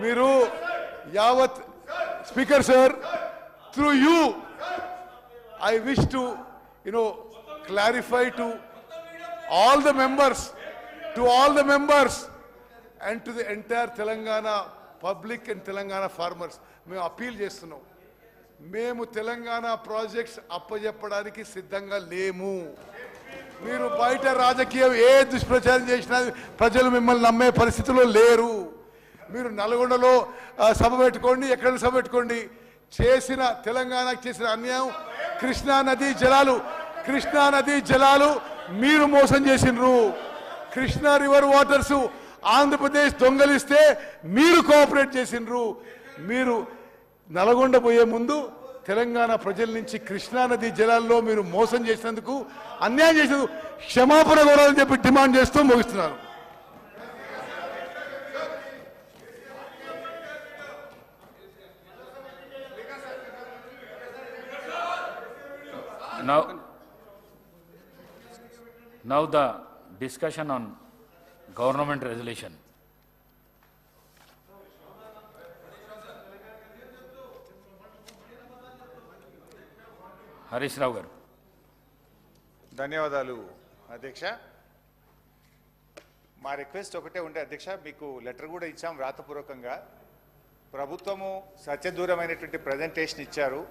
మీరు యావత్ speaker sir through you I wish to clarify to all the members and to the entire Telangana public and Telangana farmers మేము appeal చేస్తున్నాం. మేము Telangana projects అప్పజెప్పడానికి సిద్ధంగా లేము. మీరు బయట రాజకీయం ఏ దుష్ప్రచారం చేసినా ప్రజలు మిమ్మల్ని నమ్మే పరిస్థితిలో లేరు. మీరు నల్గొండలో సభ పెట్టుకోండి, ఎక్కడైనా సభ పెట్టుకోండి. చేసిన తెలంగాణకు చేసిన అన్యాయం కృష్ణా నదీ జలాలు మీరు మోసం చేసినరు. కృష్ణా రివర్ వాటర్స్ ఆంధ్రప్రదేశ్ దొంగలిస్తే మీరు కోఆపరేట్ చేసినరు. మీరు నల్గొండ పోయే ముందు తెలంగాణ ప్రజల నుంచి కృష్ణా నదీ జలాల్లో మీరు మోసం చేసినందుకు, అన్యాయం చేసినందుకు క్షమాపణ కోరాలని చెప్పి డిమాండ్ చేస్తూ ముగిస్తున్నాను. Now the discussion on government resolution. Harish Rao garu. ధన్యవాదాలు అధ్యక్ష. మా రిక్వెస్ట్ ఒకటే ఉండే అధ్యక్ష, మీకు లెటర్ కూడా ఇచ్చాం వ్రాతపూర్వకంగా. ప్రభుత్వము సత్యదూరమైనటువంటి ప్రజెంటేషన్ ఇచ్చారు.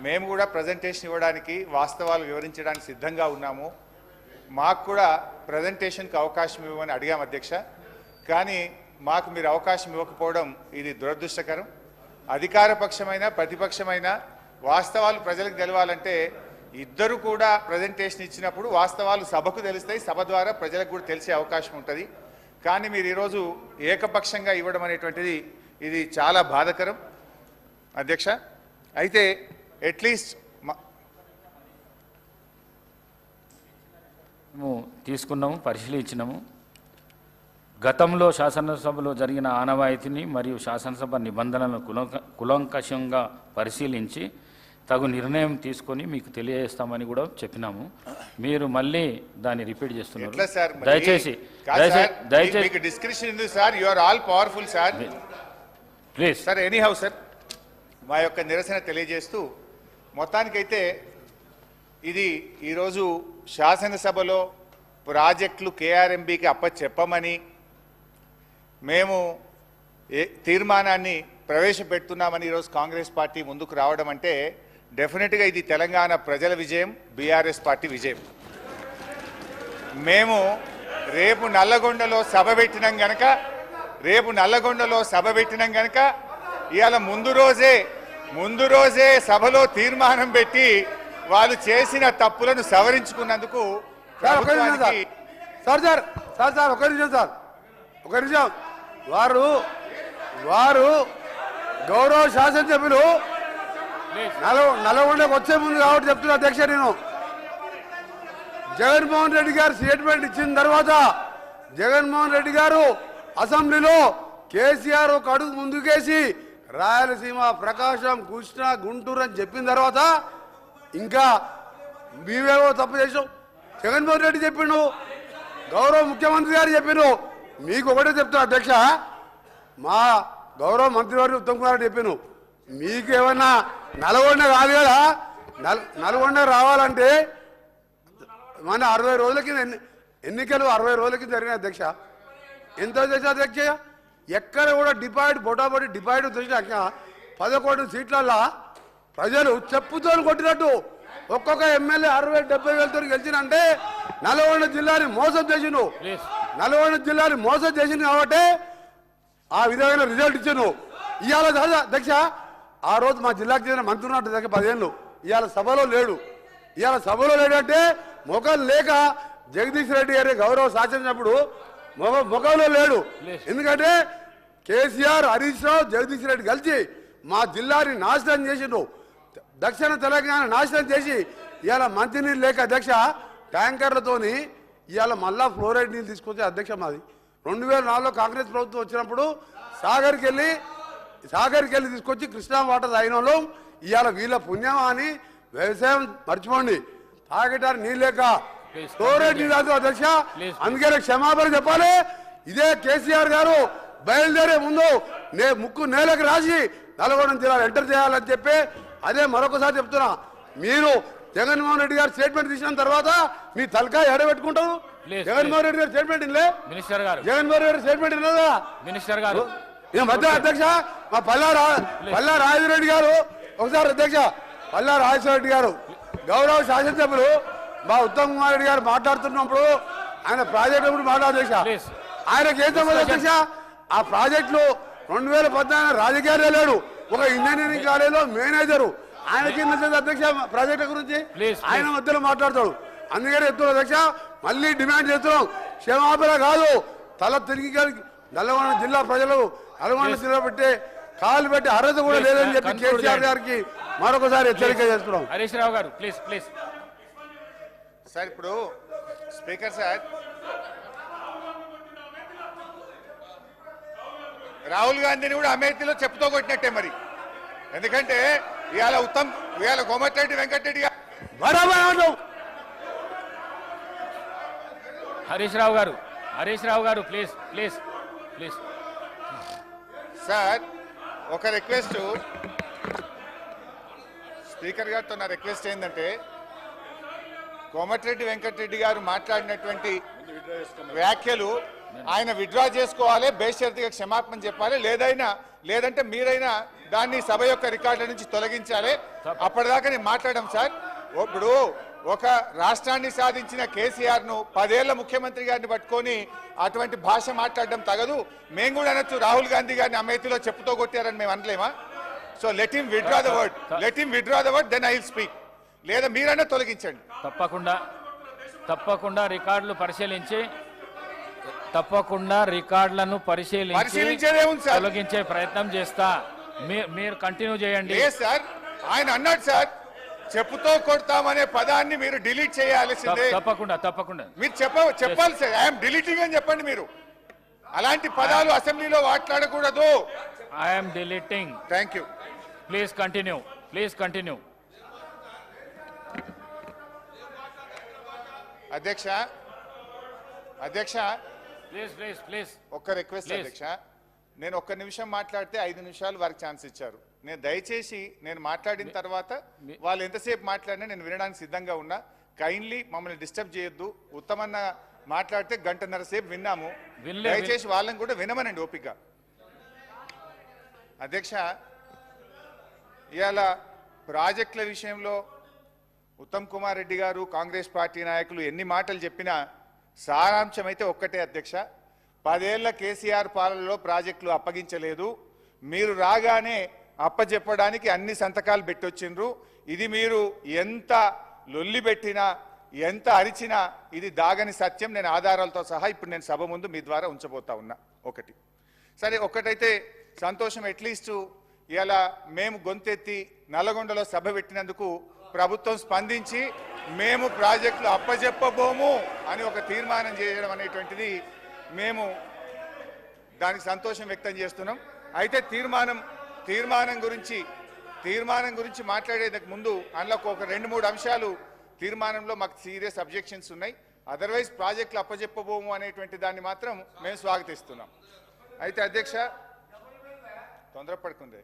మేము కూడా ప్రజెంటేషన్ ఇవ్వడానికి, వాస్తవాలు వివరించడానికి సిద్ధంగా ఉన్నాము. మాకు కూడా ప్రజెంటేషన్కి అవకాశం ఇవ్వమని అడిగాం అధ్యక్ష. కానీ మాకు మీరు అవకాశం ఇవ్వకపోవడం ఇది దురదృష్టకరం. అధికార పక్షమైన ప్రతిపక్షమైన వాస్తవాలు ప్రజలకు తెలవాలంటే ఇద్దరు కూడా ప్రజెంటేషన్ ఇచ్చినప్పుడు వాస్తవాలు సభకు తెలుస్తాయి, సభ ద్వారా ప్రజలకు కూడా తెలిసే అవకాశం ఉంటుంది. కానీ మీరు ఈరోజు ఏకపక్షంగా ఇవ్వడం అనేటువంటిది ఇది చాలా బాధాకరం అధ్యక్ష. అయితే అట్లీస్ట్ మేము తీసుకున్నాము, పరిశీలించినాము. గతంలో శాసనసభలో జరిగిన ఆనవాయితీని మరియు శాసనసభ నిబంధనలను కులంకషంగా పరిశీలించి తగు నిర్ణయం తీసుకొని మీకు తెలియజేస్తామని కూడా చెప్పినాము. మీరు మళ్ళీ దాన్ని రిపీట్ చేస్తున్నారు. దయచేసి ప్లీజ్ సార్, ఎనీహౌ సార్, మా యొక్క నిరసన తెలియజేస్తూ మొత్తానికైతే ఇది ఈరోజు శాసనసభలో ప్రాజెక్టులు కేఆర్ఎంబీకి అప్పచెప్పమని మేము తీర్మానాన్ని ప్రవేశపెడుతున్నామని ఈరోజు కాంగ్రెస్ పార్టీ ముందుకు రావడం అంటే డెఫినెట్గా ఇది తెలంగాణ ప్రజల విజయం, బీఆర్ఎస్ పార్టీ విజయం. మేము రేపు నల్లగొండలో సభ పెట్టినాం గనక ఇవాళ ముందు రోజే సభలో తీర్మానం పెట్టి వాళ్ళు చేసిన తప్పులను సవరించుకున్నందుకు ఒక నిమిషం వారు గౌరవ శాసనసభ్యులు నల్గొండకు వచ్చే ముందు కాబట్టి చెప్తున్నా అధ్యక్ష. నేను జగన్మోహన్ రెడ్డి గారు స్టేట్మెంట్ ఇచ్చిన తర్వాత జగన్మోహన్ రెడ్డి గారు అసెంబ్లీలో కేసీఆర్ ఒక అడుగు ముందుకేసి రాయలసీమ, ప్రకాశం, కృష్ణా, గుంటూరు అని చెప్పిన తర్వాత ఇంకా మీవేవో తప్పు చేసాం. జగన్మోహన్ రెడ్డి చెప్పిండు, గౌరవ ముఖ్యమంత్రి గారు చెప్పిండు. మీకు ఒకటే చెప్తున్నా అధ్యక్ష, మా గౌరవ మంత్రివారు ఉత్తమ్ కుమార్ రెడ్డి చెప్పాను, మీకు ఏమన్నా నల్గొండ కాదు కదా, నల్గొండ రావాలంటే మన 60 రోజుల కింద ఎన్నికలు 60 రోజుల కింద జరిగిన అధ్యక్ష. ఎంత అధ్యక్ష, ఎక్కడ కూడా బొటాబొటి డిపాయిడ్ తెచ్చినాక 11 సీట్లల్లో ప్రజలు చెప్పుతో కొట్టినట్టు ఒక్కొక్క ఎమ్మెల్యే 60-70 వేలతో గెలిచినంటే నల్గొండ జిల్లాని మోసం చేసిండు. కాబట్టి ఆ విధమైన రిజల్ట్ ఇచ్చాను. ఇవాళ అధ్యక్ష, ఆ రోజు మా జిల్లాకు చెందిన మంత్రి ఉన్నట్టు దగ్గర 10 ఏళ్ళు ఇవాళ సభలో లేడు అంటే మొఖం లేక జగదీష్ రెడ్డి గారి గౌరవ శాసనసభ్యుడు మొఖంలో లేడు. ఎందుకంటే కేసీఆర్, హరీష్ రావు, జగదీష్ రెడ్డి కలిసి మా జిల్లాని నాశనం చేసిండు. దక్షిణ తెలంగాణ నాశనం చేసి ఇవాళ మంచినీళ్ళు లేక అధ్యక్ష ట్యాంకర్లతోని ఇవాళ మళ్ళా ఫ్లోరైడ్ నీళ్ళు తీసుకొచ్చే అధ్యక్ష మాది 2004లో కాంగ్రెస్ ప్రభుత్వం వచ్చినప్పుడు సాగర్కి వెళ్ళి తీసుకొచ్చి కృష్ణా వాటర్ తాగిన వాళ్ళు ఇవాళ వీళ్ళ పుణ్యమా అని వ్యవసాయం మర్చిపోండి. తాగటానికి నీళ్ళు లేక ఫ్లోరైడ్ నీళ్ళు అధ్యక్ష. అందుకనే క్షమాపణ చెప్పాలి. ఇదే కేసీఆర్ గారు బయలుదేరే ముందు ముక్కు నేలకు రాసి నల్గొండ జిల్లాలో ఎంటర్ చేయాలని చెప్పి అదే మరొకసారి చెప్తున్నా. మీరు జగన్మోహన్ రెడ్డి గారు స్టేట్మెంట్ తీసిన తర్వాత మీ తలకాయ ఎడబెట్టుకుంటారు. Please, జగన్మోహన్ రెడ్డి గారు స్టేట్మెంట్ ఇల్లే, మినిస్టర్ గారు, జగన్మోహన్ రెడ్డి స్టేట్మెంట్ ఇన్నదా? మినిస్టర్ గారు, ఈ మధ్య అధ్యక్ష మా పల్లా రాజరెడ్డి గారు ఒకసారి అధ్యక్ష పల్లా రాజశేఖర గారు గౌరవ శాసనసభ్యులు మా ఉత్తమ్ కుమార్ రెడ్డి గారు మాట్లాడుతున్నప్పుడు ఆయన ప్రాజెక్టు గురించి మాట్లాడేసా Please. ఆయనకి ఏం సంబంధం అధ్యక్ష? ఆ ప్రాజెక్టులు 2014 రాజకీయాలే లేడు, ఒక ఇంజనీరింగ్ కాలేజీలో మేనేజరు. ఆయనకి అధ్యక్ష ప్రాజెక్టు గురించి Please, ఆయన మధ్యలో మాట్లాడతాడు. అందుకని చెప్తున్నాం అధ్యక్ష, మళ్ళీ డిమాండ్ చేస్తున్నాం. క్షమాపణ కాదు, తల తిరిగి నల్గొండ జిల్లా ప్రజలు నల్గొండ జిల్లా పెట్టే కాలు పెట్టి అర్హత కూడా లేదని చెప్పి కేసీఆర్ గారికి మరొకసారి హెచ్చరిక చేస్తున్నాం. హరీష్ రావు గారు ప్లీజ్ ప్లీజ్. సార్ ఇప్పుడు స్పీకర్ సార్ రాహుల్ గాంధీని కూడా అమేథీలో చెప్పుతో కొట్టినట్టే మరి. ఎందుకంటే ఇవాళ కోమటిరెడ్డి వెంకటరెడ్డి గారు బరాబర్ హరీష్ రావు గారు ప్లీజ్ ప్లీజ్ ప్లీజ్. సార్ ఒక రిక్వెస్ట్, స్పీకర్ గారితో నా రిక్వెస్ట్ ఏంటంటే కోమటిరెడ్డి వెంకటరెడ్డి గారు మాట్లాడినటువంటి వ్యాఖ్యలు ఆయన విత్డ్రా చేసుకోవాలి, బేషరతుగా క్షమాపణ చెప్పాలి, లేదంటే మీరైనా దాన్ని సభ యొక్క రికార్డుల నుంచి తొలగించాలి. అప్పటిదాకా నేను మాట్లాడడం సార్. ఇప్పుడు ఒక రాష్ట్రాన్ని సాధించిన కేసీఆర్ ను 10 ఏళ్ల ముఖ్యమంత్రి గారిని పట్టుకొని అటువంటి భాష మాట్లాడడం తగదు. మేము కూడా అనొచ్చు రాహుల్ గాంధీ గారిని అమేథీలో చెప్పుతో కొట్టారని మేము అనలేమా? So let him withdraw the word, then I will speak. లేదా మీరైనా తొలగించండి. తప్పకుండా రికార్డులను పరిశీలించేదేముంది సార్? తొలగించే ప్రయత్నం చేస్తా. మీరు కంటిన్యూ చేయండి. లేదు సార్, ఆయన అన్నాడు సార్ చెప్పుతో కొడతామనే పదాన్ని మీరు డిలీట్ చేయాల్సిందే. తప్పకుండా మీరు చెప్పాలి సార్, ఐఎమ్ డిలీటింగ్ అని చెప్పండి. మీరు అలాంటి పదాలు అసెంబ్లీలో మాట్లాడకూడదు. I'm deleting. Thank you. Please continue. అధ్యక్ష ప్లీజ్ ఒక్క రిక్వెస్ట్ అధ్యక్ష, నేను ఒక్క నిమిషం మాట్లాడితే 5 నిమిషాలు వారికి ఛాన్స్ ఇచ్చారు. దయచేసి నేను మాట్లాడిన తర్వాత వాళ్ళు ఎంతసేపు మాట్లాడినా నేను వినడానికి సిద్ధంగా ఉన్నా. కైండ్లీ మమ్మల్ని డిస్టర్బ్ చేయొద్దు. ఉత్తమన్న మాట్లాడితే 1.5 గంటల సేపు విన్నాము. దయచేసి వాళ్ళని కూడా వినమనండి ఓపిక. అధ్యక్ష, ఇవాళ ప్రాజెక్టుల విషయంలో ఉత్తమ్ కుమార్ రెడ్డి గారు కాంగ్రెస్ పార్టీ నాయకులు ఎన్ని మాటలు చెప్పినా సారాంశం అయితే ఒక్కటే అధ్యక్ష. 10 ఏళ్ల కేసీఆర్ పాలనలో ప్రాజెక్టులు అప్పగించలేదు. మీరు రాగానే అప్పచెప్పడానికి అన్ని సంతకాలు పెట్టొచ్చిండ్రు. ఇది మీరు ఎంత లొల్లి పెట్టినా ఎంత అరిచినా ఇది దాగని సత్యం. నేను ఆధారాలతో సహా ఇప్పుడు నేను సభ ముందు మీ ద్వారా ఉంచబోతా ఉన్నా. ఒకటి సరే, ఒక్కటైతే సంతోషం, అట్లీస్ట్ ఇలా మేము గొంతెత్తి నల్లగొండలో సభ పెట్టినందుకు ప్రభుత్వం స్పందించి మేము ప్రాజెక్టులు అప్పచెప్పబోము అని ఒక తీర్మానం చేయడం అనేటువంటిది మేము దానికి సంతోషం వ్యక్తం చేస్తున్నాం. అయితే తీర్మానం గురించి మాట్లాడేందుకు ముందు అందులో ఒక 2-3 అంశాలు తీర్మానంలో మాకు సీరియస్ అబ్జెక్షన్స్ ఉన్నాయి. అదర్వైజ్ ప్రాజెక్టులు అప్పచెప్పబోము అనేటువంటి దాన్ని మాత్రం మేము స్వాగతిస్తున్నాం. అయితే అధ్యక్ష, తొందరపడుకుంది